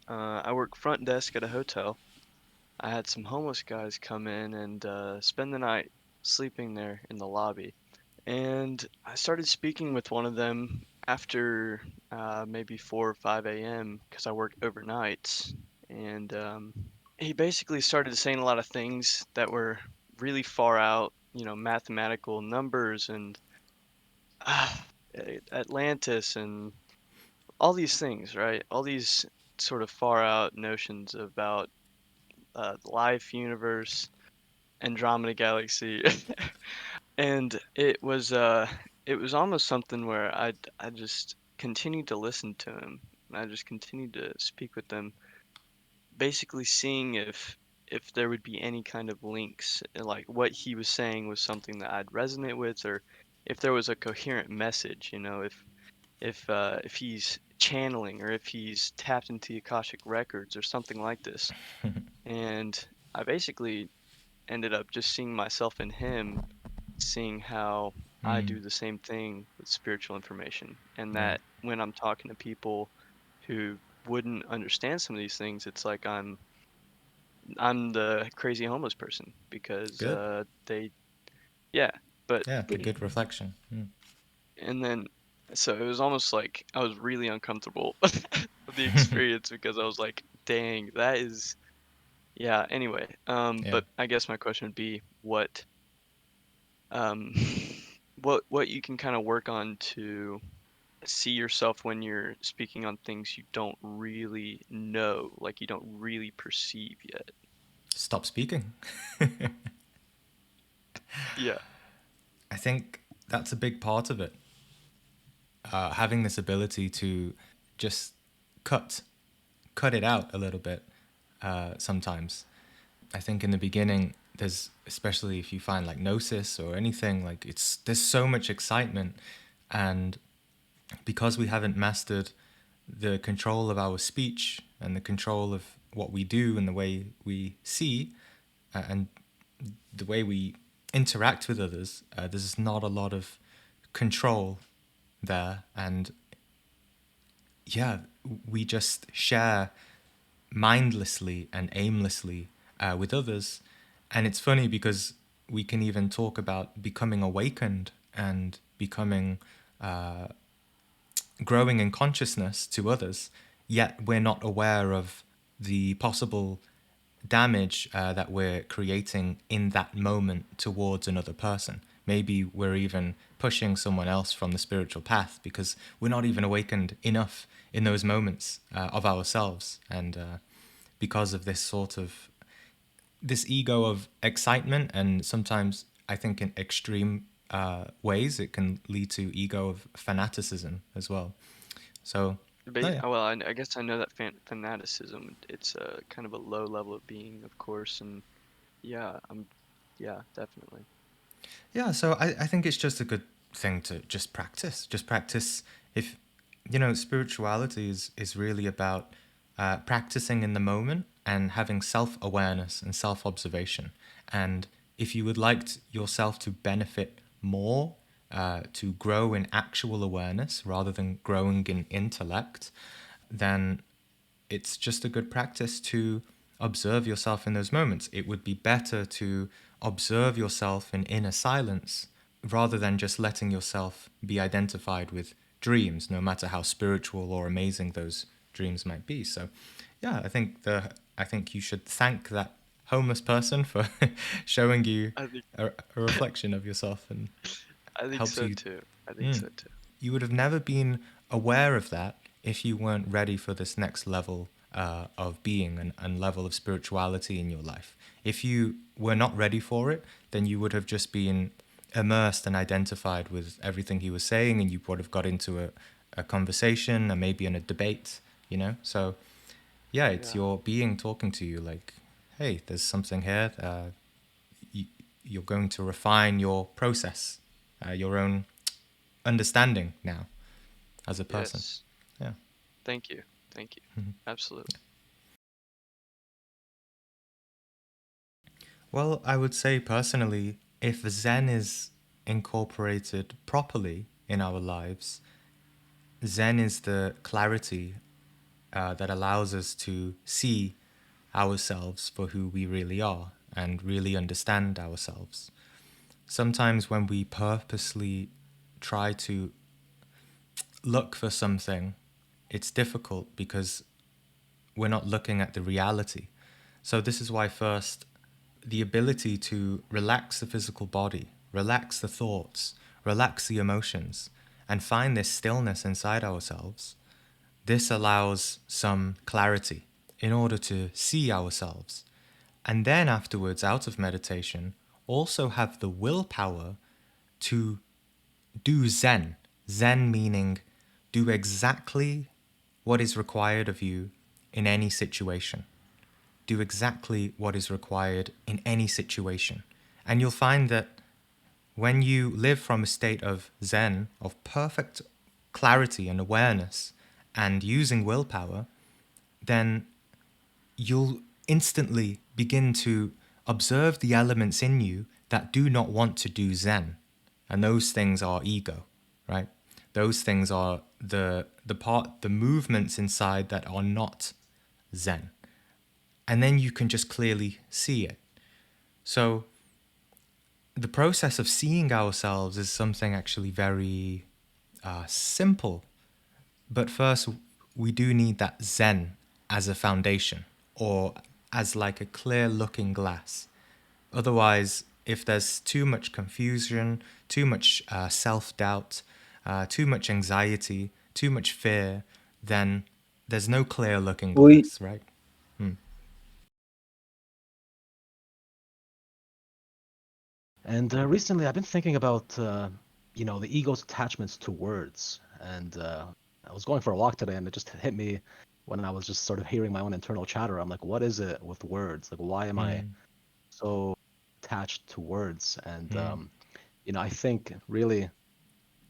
I work front desk at a hotel. I had some homeless guys come in and spend the night sleeping there in the lobby. And I started speaking with one of them after maybe 4 or 5 a.m. because I work overnights. And he basically started saying a lot of things that were really far out, mathematical numbers and uh, Atlantis and all these things, right? All these sort of far out notions about life, universe, Andromeda galaxy. And it was almost something where I just continued to listen to him. And I just continued to speak with them, basically seeing if there would be any kind of links, like what he was saying was something that I'd resonate with, or if there was a coherent message, if he's channeling or if he's tapped into the Akashic records or something like this. And I basically ended up just seeing myself in him, seeing how I Mm, do the same thing with spiritual information, and yeah. that when I'm talking to people who wouldn't understand some of these things, it's like I'm the crazy homeless person because Good. yeah, but Yeah, a good reflection. Mm. and then so it was almost like I was really uncomfortable with the experience because I was like, dang, that is yeah, anyway. Yeah. But I guess my question would be um what you can kind of work on to see yourself when you're speaking on things you don't really know, like you don't really perceive yet. Stop speaking. Yeah. I think that's a big part of it. Having this ability to just cut cut it out a little bit sometimes. I think in the beginning, there's especially if you find like gnosis or anything like there's so much excitement, and because we haven't mastered the control of our speech and the control of what we do and the way we see and the way we interact with others, there's not a lot of control there, and yeah, we just share mindlessly and aimlessly with others. And it's funny because we can even talk about becoming awakened and becoming growing in consciousness to others, yet we're not aware of the possible damage that we're creating in that moment towards another person. Maybe we're even pushing someone else from the spiritual path because we're not even awakened enough in those moments of ourselves. And because of this sort of this ego of excitement, and sometimes I think in extreme ways it can lead to ego of fanaticism as well. So, no, yeah. Well, I guess I know that fanaticism, it's a kind of a low level of being, of course, and yeah, yeah, definitely. Yeah, so I think it's just a good thing to just practice. Just practice. If, spirituality is really about practicing in the moment and having self awareness and self observation. And if you would like yourself to benefit more, to grow in actual awareness rather than growing in intellect, then it's just a good practice to observe yourself in those moments. It would be better to observe yourself in inner silence rather than just letting yourself be identified with dreams, no matter how spiritual or amazing those dreams might be. So, yeah, I think you should thank that homeless person for showing you I think a reflection of yourself and I think helps so you. too. I think Mm, so too. you would have never been aware of that if you weren't ready for this next level of being and level of spirituality in your life. If you were not ready for it, then you would have just been immersed and identified with everything he was saying, and you would have got into a conversation and maybe in a debate, So, yeah, it's Yeah. your being talking to you like, hey, there's something here. You, you're going to refine your process, your own understanding now as a person. Yes. Yeah. Thank you. Thank you. Absolutely. Well, I would say personally, if Zen is incorporated properly in our lives, Zen is the clarity that allows us to see ourselves for who we really are and really understand ourselves. Sometimes when we purposely try to look for something, it's difficult because we're not looking at the reality. So, this is why, first, the ability to relax the physical body, relax the thoughts, relax the emotions, and find this stillness inside ourselves, this allows some clarity in order to see ourselves. And then, afterwards, out of meditation, also have the willpower to do Zen. Zen meaning do exactly what is required of you in any situation. Do exactly what is required in any situation. And you'll find that when you live from a state of Zen, of perfect clarity and awareness, and using willpower, then you'll instantly begin to observe the elements in you that do not want to do Zen. And those things are ego, right? Those things are the movements inside that are not Zen. And then you can just clearly see it. So the process of seeing ourselves is something actually very simple. But first, we do need that Zen as a foundation or as like a clear looking glass. Otherwise, if there's too much confusion, too much self doubt, too much anxiety, too much fear, then there's no clear looking We glass, right? And recently, I've been thinking about, the ego's attachments to words. And I was going for a walk today, and it just hit me when I was just sort of hearing my own internal chatter. I'm like, what is it with words? Like, why am I Mm, so attached to words? And mm, I think really,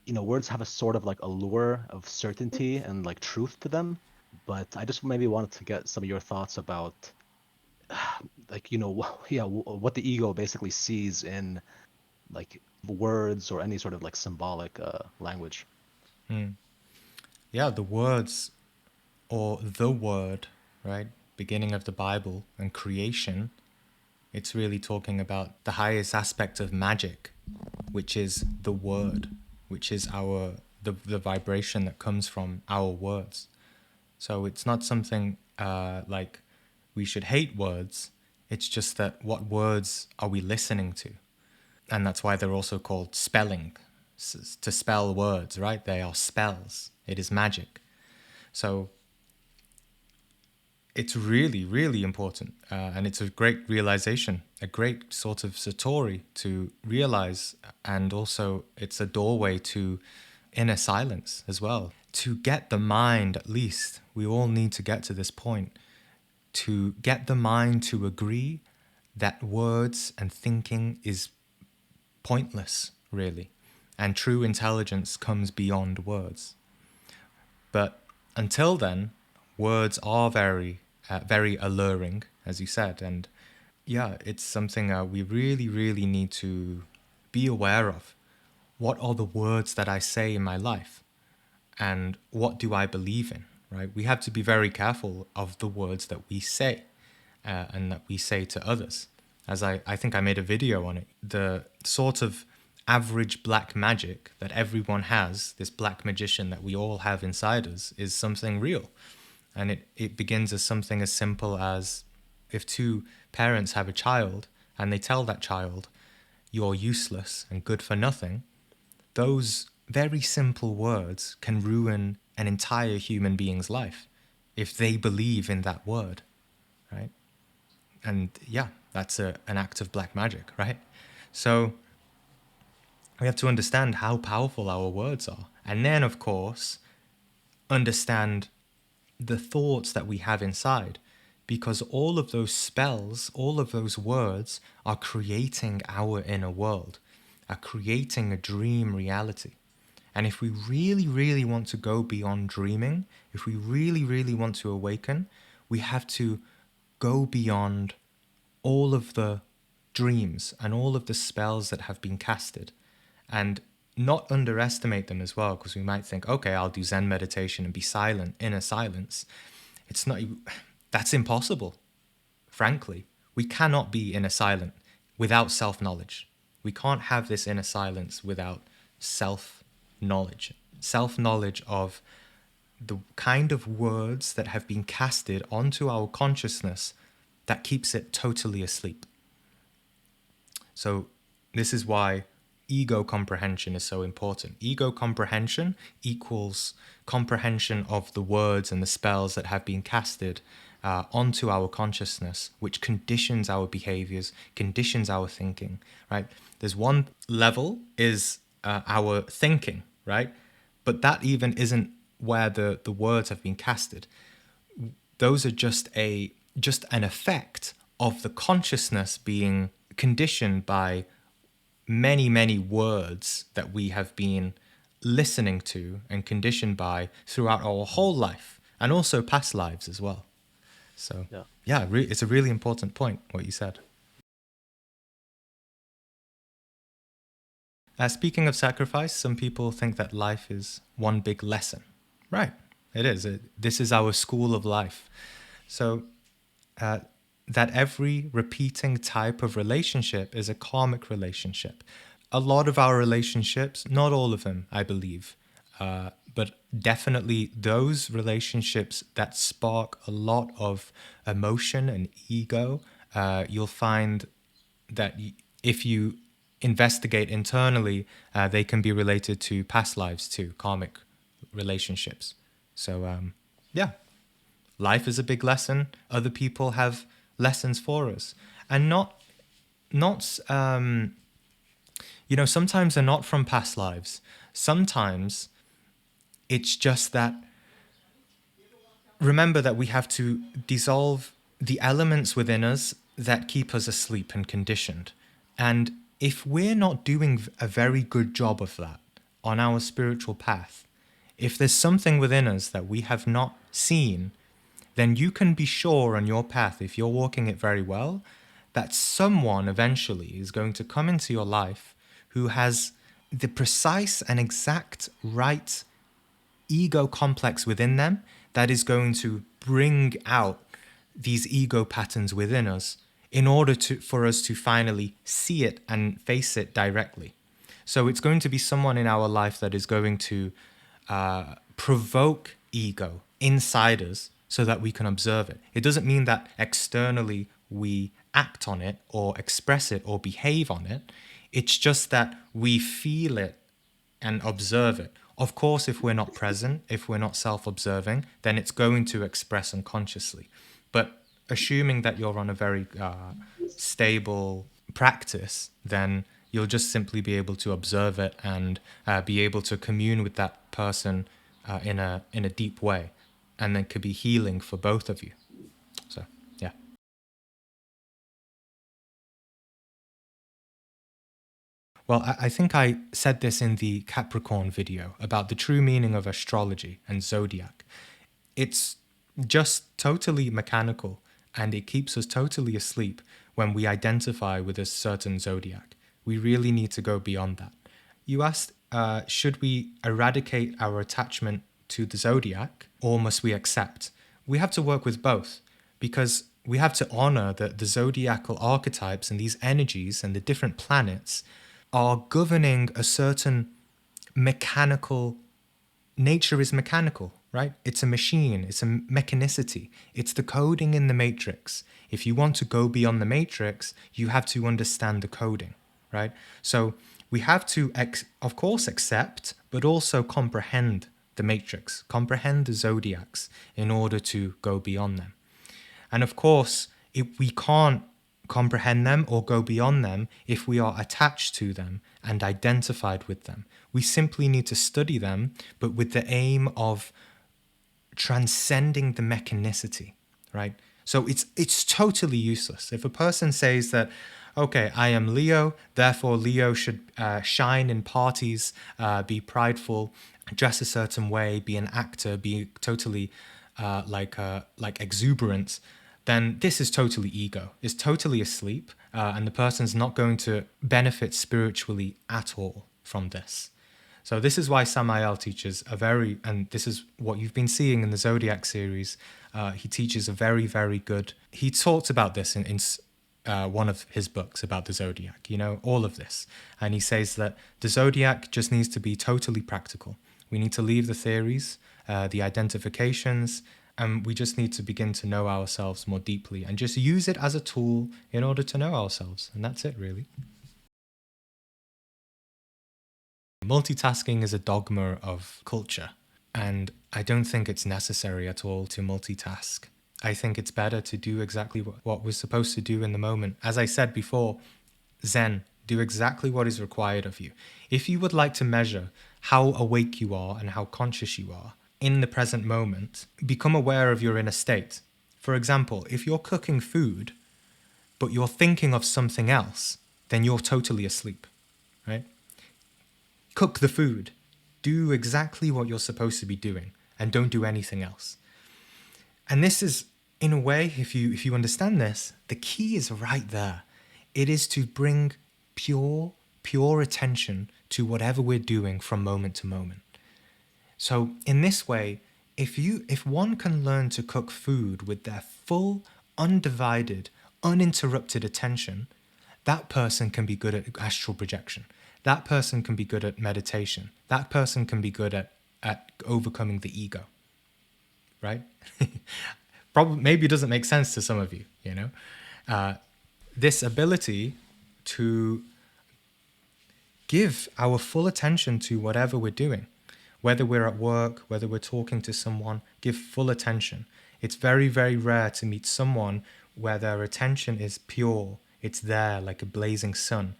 words have a sort of like allure of certainty and like truth to them. But I just maybe wanted to get some of your thoughts about, like, what the ego basically sees in like words or any sort of like symbolic language. mm. Yeah, the words or the word, right? Beginning of the Bible and creation, it's really talking about the highest aspect of magic, which is the word, which is the vibration that comes from our words. So it's not something like we should hate words. It's just that what words are we listening to? And that's why they're also called spelling, to spell words, right? They are spells. It is magic. So it's really, really important. And it's a great realization, a great sort of satori to realize. And also, it's a doorway to inner silence as well. To get the mind, at least, we all need to get to this point, to get the mind to agree that words and thinking is pointless, really. And true intelligence comes beyond words. But until then, words are very alluring, as you said. And yeah, it's something we really, really need to be aware of. What are the words that I say in my life? And what do I believe in, right? We have to be very careful of the words that we say and that we say to others. As I think I made a video on it, the sort of average black magic that everyone has, this black magician that we all have inside us, is something real. And it begins as something as simple as if two parents have a child and they tell that child, you're useless and good for nothing, those very simple words can ruin an entire human being's life if they believe in that word, right? And yeah, that's an act of black magic, right? So we have to understand how powerful our words are. And then, of course, understand the thoughts that we have inside. Because all of those spells, all of those words are creating our inner world, are creating a dream reality. And if we really, really want to go beyond dreaming, if we really, really want to awaken, we have to go beyond all of the dreams and all of the spells that have been casted and not underestimate them as well, because we might think, okay, I'll do Zen meditation and be silent, inner silence. It's not, that's impossible, frankly. We cannot be inner silent without self-knowledge. We can't have this inner silence without self-knowledge. Self-knowledge of the kind of words that have been casted onto our consciousness that keeps it totally asleep. So this is why ego comprehension is so important. Ego comprehension equals comprehension of the words and the spells that have been casted onto our consciousness, which conditions our behaviors, conditions our thinking, right? There's one level is our thinking, right? But that even isn't where the words have been casted. Those are just an effect of the consciousness being conditioned by many words that we have been listening to and conditioned by throughout our whole life and also past lives as well. So Yeah. yeah, it's a really important point what you said. Speaking of sacrifice, some people think that life is one big lesson. Right, it is. This is our school of life. So that every repeating type of relationship is a karmic relationship. A lot of our relationships, not all of them, I believe, but definitely those relationships that spark a lot of emotion and ego, you'll find that if you investigate internally, they can be related to past lives too, karmic relationships. So, yeah, life is a big lesson. Other people have lessons for us, and not sometimes they're not from past lives. Sometimes it's just that, remember that we have to dissolve the elements within us that keep us asleep and conditioned. And if we're not doing a very good job of that on our spiritual path, if there's something within us that we have not seen, then you can be sure on your path, if you're walking it very well, that someone eventually is going to come into your life who has the precise and exact right ego complex within them that is going to bring out these ego patterns within us in order for us to finally see it and face it directly. So it's going to be someone in our life that is going to provoke ego inside us so that we can observe it. It doesn't mean that externally we act on it or express it or behave on it. It's just that we feel it and observe it. Of course, if we're not present, if we're not self-observing, then it's going to express unconsciously. But assuming that you're on a very stable practice, then you'll just simply be able to observe it and be able to commune with that person in a deep way, and then could be healing for both of you. So yeah. Well, I think I said this in the Capricorn video about the true meaning of astrology and zodiac. It's just totally mechanical, and it keeps us totally asleep when we identify with a certain zodiac. We really need to go beyond that. You asked, should we eradicate our attachment to the zodiac, or must we accept? We have to work with both, because we have to honor that the zodiacal archetypes and these energies and the different planets are governing a certain mechanical nature. Is mechanical, right? It's a machine, it's a mechanicity, it's the coding in the matrix. If you want to go beyond the matrix, you have to understand the coding, right? So we have to, of course, accept, but also comprehend the matrix, comprehend the zodiacs in order to go beyond them. And of course, if we can't comprehend them or go beyond them if we are attached to them and identified with them. We simply need to study them, but with the aim of transcending the mechanicity, right? So it's totally useless. If a person says that, okay, I am Leo, therefore Leo should shine in parties, be prideful, dress a certain way, be an actor, be totally like exuberant, then this is totally ego. It's totally asleep, and the person's not going to benefit spiritually at all from this. So this is why Samael teaches and this is what you've been seeing in the Zodiac series. He teaches a very, very good. He talks about this in one of his books about the Zodiac, all of this. And he says that the Zodiac just needs to be totally practical. We need to leave the theories, the identifications, and we just need to begin to know ourselves more deeply and just use it as a tool in order to know ourselves. And that's it, really. Multitasking is a dogma of culture, and I don't think it's necessary at all to multitask. I think it's better to do exactly what we're supposed to do in the moment. As I said before, Zen, do exactly what is required of you. If you would like to measure how awake you are and how conscious you are in the present moment, become aware of your inner state. For example, if you're cooking food, but you're thinking of something else, then you're totally asleep, right? Cook the food. Do exactly what you're supposed to be doing and don't do anything else. And this is, in a way, if you understand this, the key is right there. It is to bring pure attention to whatever we're doing from moment to moment. So in this way, if one can learn to cook food with their full, undivided, uninterrupted attention, that person can be good at astral projection. That person can be good at meditation. That person can be good at overcoming the ego, right? Probably, maybe it doesn't make sense to some of you, this ability to give our full attention to whatever we're doing, whether we're at work, whether we're talking to someone, give full attention. It's very, very rare to meet someone where their attention is pure. It's there like a blazing sun.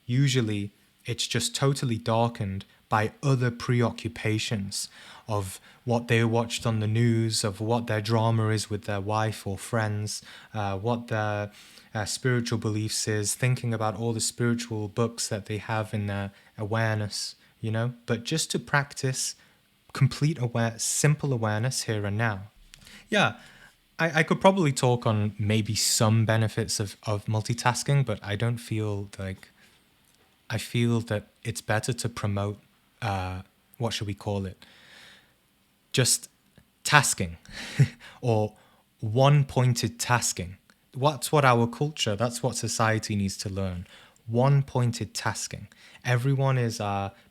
Usually, it's just totally darkened by other preoccupations of what they watched on the news, of what their drama is with their wife or friends, what their spiritual beliefs is, thinking about all the spiritual books that they have in their awareness, But just to practice simple awareness here and now. Yeah, I could probably talk on maybe some benefits of multitasking, but I don't feel like... I feel that it's better to promote, what should we call it? Just tasking or one-pointed tasking. That's what our culture, that's what society needs to learn. One-pointed tasking. Everyone is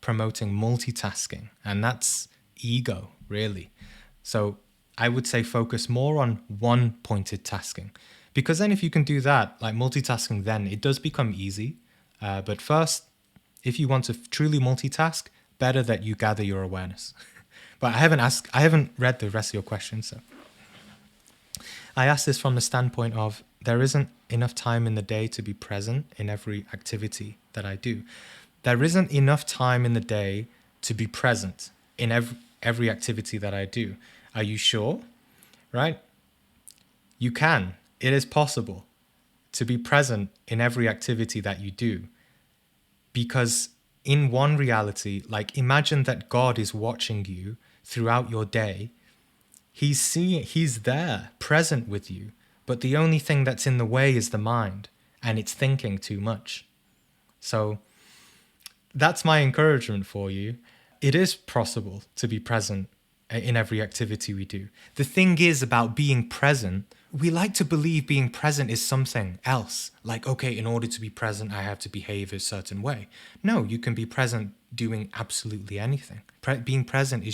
promoting multitasking, and that's ego, really. So I would say focus more on one-pointed tasking. Because then if you can do that, like multitasking, then it does become easy. But first, if you want to truly multitask, better that you gather your awareness. But I haven't read the rest of your question, so I asked this from the standpoint of there isn't enough time in the day to be present in every activity that I do. There isn't enough time in the day to be present in every activity that I do. Are you sure? Right? You can. It is possible to be present in every activity that you do. Because in one reality, like imagine that God is watching you throughout your day. He's there, present with you. But the only thing that's in the way is the mind, and it's thinking too much. So that's my encouragement for you. It is possible to be present in every activity we do. The thing is about being present, we like to believe being present is something else. Like, okay, in order to be present, I have to behave a certain way. No, you can be present doing absolutely anything. Being present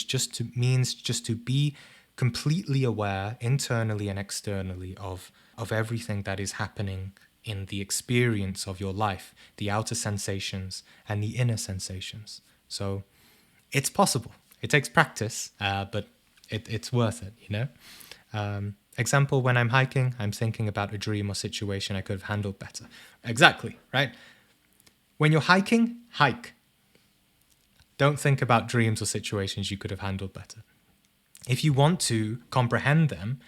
means just to be completely aware internally and externally of everything that is happening in the experience of your life, the outer sensations and the inner sensations. So it's possible. It takes practice, but it's worth it, Example, when I'm hiking, I'm thinking about a dream or situation I could have handled better. Exactly, right? When you're hiking, hike. Don't think about dreams or situations you could have handled better. If you want to comprehend them,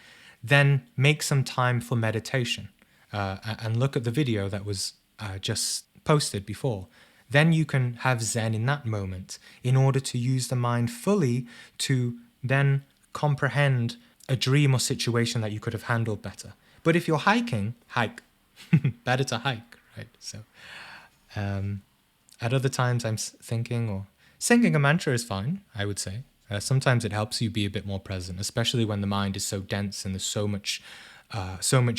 then make some time for meditation and look at the video that was just posted before. Then you can have Zen in that moment in order to use the mind fully to then comprehend a dream or situation that you could have handled better. But if you're hiking, hike. Better to hike, right? So at other times I'm thinking or Singing a mantra is fine, I would say. Sometimes it helps you be a bit more present, especially when the mind is so dense and there's so much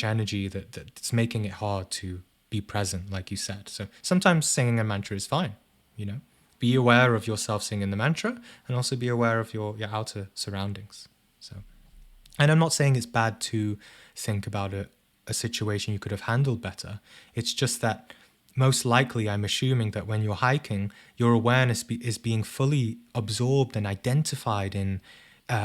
energy that it's making it hard to be present, like you said. So sometimes singing a mantra is fine. You know, be aware of yourself singing the mantra, and also be aware of your outer surroundings. So, and I'm not saying it's bad to think about a situation you could have handled better. It's just that most likely, I'm assuming that when you're hiking, your awareness is being fully absorbed and identified in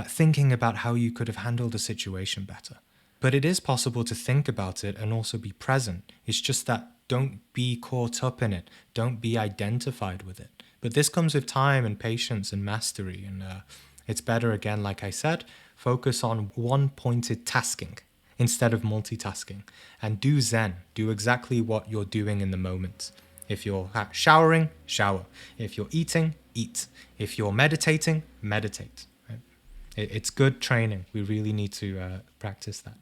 thinking about how you could have handled a situation better. But it is possible to think about it and also be present. It's just that don't be caught up in it. Don't be identified with it. But this comes with time and patience and mastery. And it's better, again, like I said, focus on one pointed tasking instead of multitasking. And do Zen. Do exactly what you're doing in the moment. If you're showering, shower. If you're eating, eat. If you're meditating, meditate. Right? It's good training. We really need to practice that.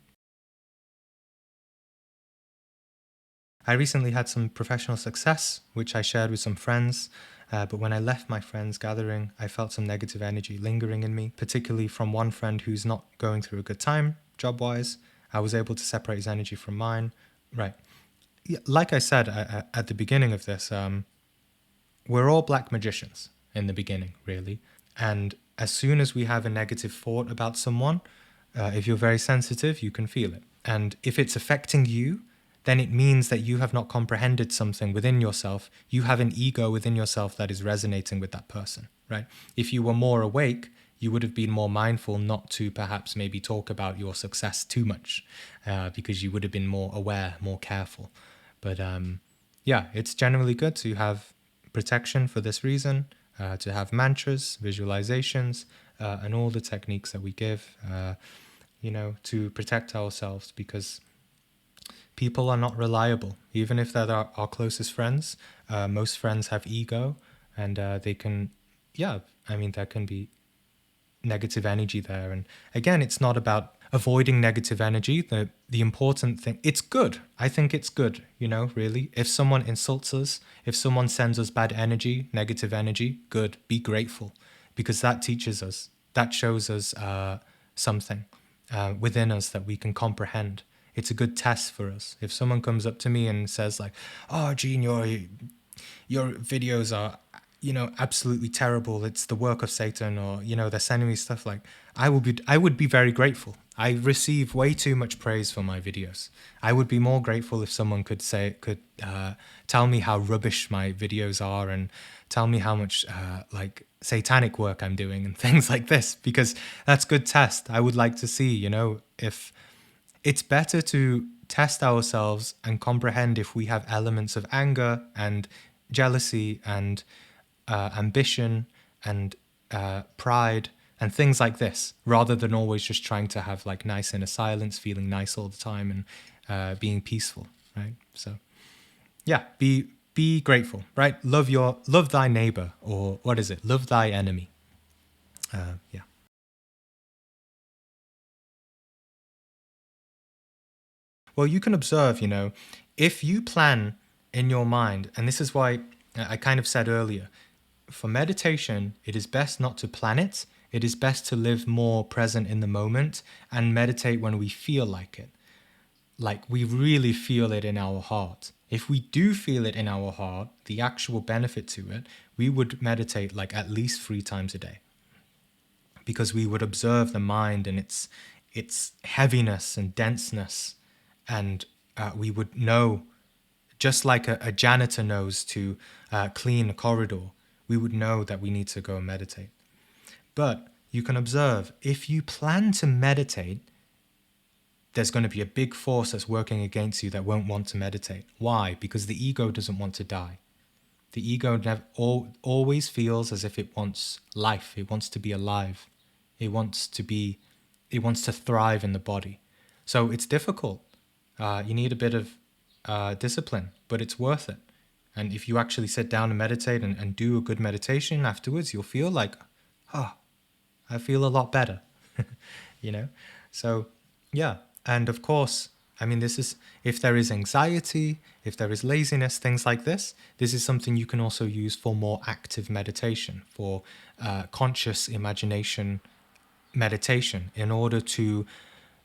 I recently had some professional success, which I shared with some friends. But when I left my friends' gathering, I felt some negative energy lingering in me, particularly from one friend who's not going through a good time, job-wise. I was able to separate his energy from mine. Right. Yeah, like I said at the beginning of this, we're all black magicians in the beginning, really. And as soon as we have a negative thought about someone, if you're very sensitive, you can feel it. And if it's affecting you, then it means that you have not comprehended something within yourself. You have an ego within yourself that is resonating with that person, right? If you were more awake, you would have been more mindful not to perhaps maybe talk about your success too much, because you would have been more aware, more careful. But yeah, it's generally good to have protection for this reason, to have mantras, visualizations, and all the techniques that we give, to protect ourselves, because people are not reliable. Even if they're our closest friends, most friends have ego, and they can, there can be negative energy there. And again, it's not about avoiding negative energy. The important thing, it's good. I think it's good, really. If someone insults us, if someone sends us bad energy, negative energy, good. Be grateful, because that teaches us, that shows us something within us that we can comprehend. It's a good test for us. If someone comes up to me and says like, "Oh, Gene, your videos are, absolutely terrible. It's the work of Satan," or, they're sending me stuff like, I would be very grateful. I receive way too much praise for my videos. I would be more grateful if someone could tell me how rubbish my videos are, and tell me how much like satanic work I'm doing and things like this, because that's good test. I would like to see, if it's better to test ourselves and comprehend if we have elements of anger and jealousy and ambition and pride and things like this, rather than always just trying to have like nice inner silence, feeling nice all the time, and being peaceful, right? So yeah, be grateful, right? Love thy neighbor, or what is it? Love thy enemy. Yeah. Well, you can observe, if you plan in your mind, and this is why I kind of said earlier, for meditation, it is best not to plan it. It is best to live more present in the moment and meditate when we feel like it. Like we really feel it in our heart. If we do feel it in our heart, the actual benefit to it, we would meditate like at least 3 times a day, because we would observe the mind and its heaviness and denseness, and we would know, just like a janitor knows to clean a corridor, we would know that we need to go and meditate. But you can observe, if you plan to meditate, there's going to be a big force that's working against you that won't want to meditate. Why? Because the ego doesn't want to die. The ego always feels as if it wants life. It wants to be alive. It wants to thrive in the body. So it's difficult. You need a bit of discipline, but it's worth it. And if you actually sit down and meditate and do a good meditation afterwards, you'll feel like, I feel a lot better, you know? So, yeah. And of course, I mean, this is, if there is anxiety, if there is laziness, things like this is something you can also use for more active meditation, for conscious imagination meditation, in order to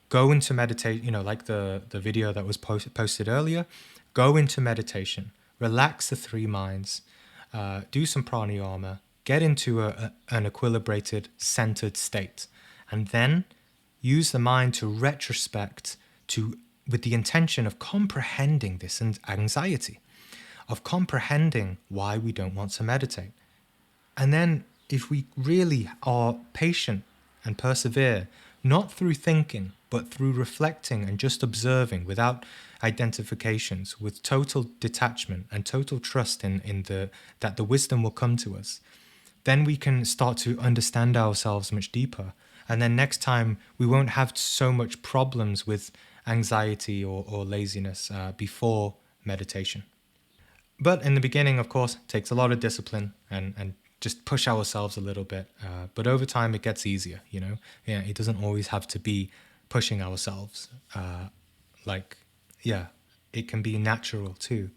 go into meditate, like the video that was posted earlier, go into meditation, relax the three minds, do some pranayama, get into an equilibrated, centered state, and then use the mind to retrospect, to with the intention of comprehending this anxiety, of comprehending why we don't want to meditate. And then, if we really are patient and persevere, not through thinking, but through reflecting and just observing without identifications, with total detachment and total trust in that the wisdom will come to us, then we can start to understand ourselves much deeper. And then next time, we won't have so much problems with anxiety or laziness before meditation. But in the beginning, of course, it takes a lot of discipline and just push ourselves a little bit. But over time, it gets easier, Yeah, it doesn't always have to be pushing ourselves. Like, yeah, it can be natural too.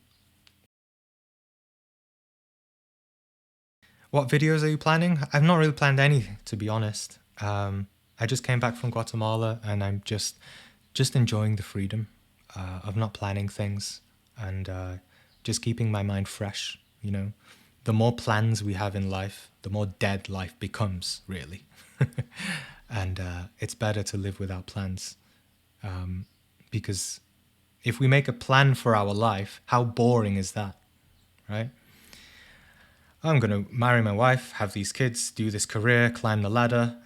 What videos are you planning? I've not really planned any, to be honest. I just came back from Guatemala and I'm just enjoying the freedom of not planning things and just keeping my mind fresh. The more plans we have in life, the more dead life becomes, really. And it's better to live without plans, because if we make a plan for our life, how boring is that, right? I'm going to marry my wife, have these kids, do this career, climb the ladder,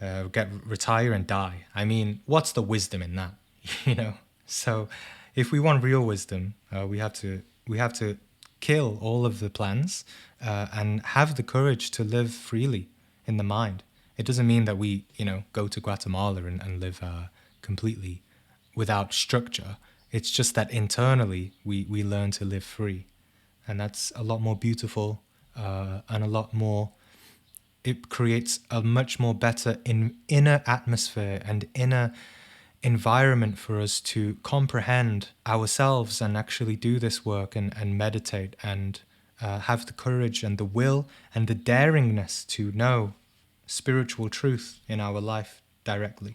retire and die. I mean, what's the wisdom in that? you know. So, if we want real wisdom, we have to kill all of the plans and have the courage to live freely in the mind. It doesn't mean that we, go to Guatemala and live completely without structure. It's just that internally we learn to live free, and that's a lot more beautiful and a lot more. It creates a much more better inner atmosphere and inner environment for us to comprehend ourselves and actually do this work and meditate and have the courage and the will and the daringness to know spiritual truth in our life directly.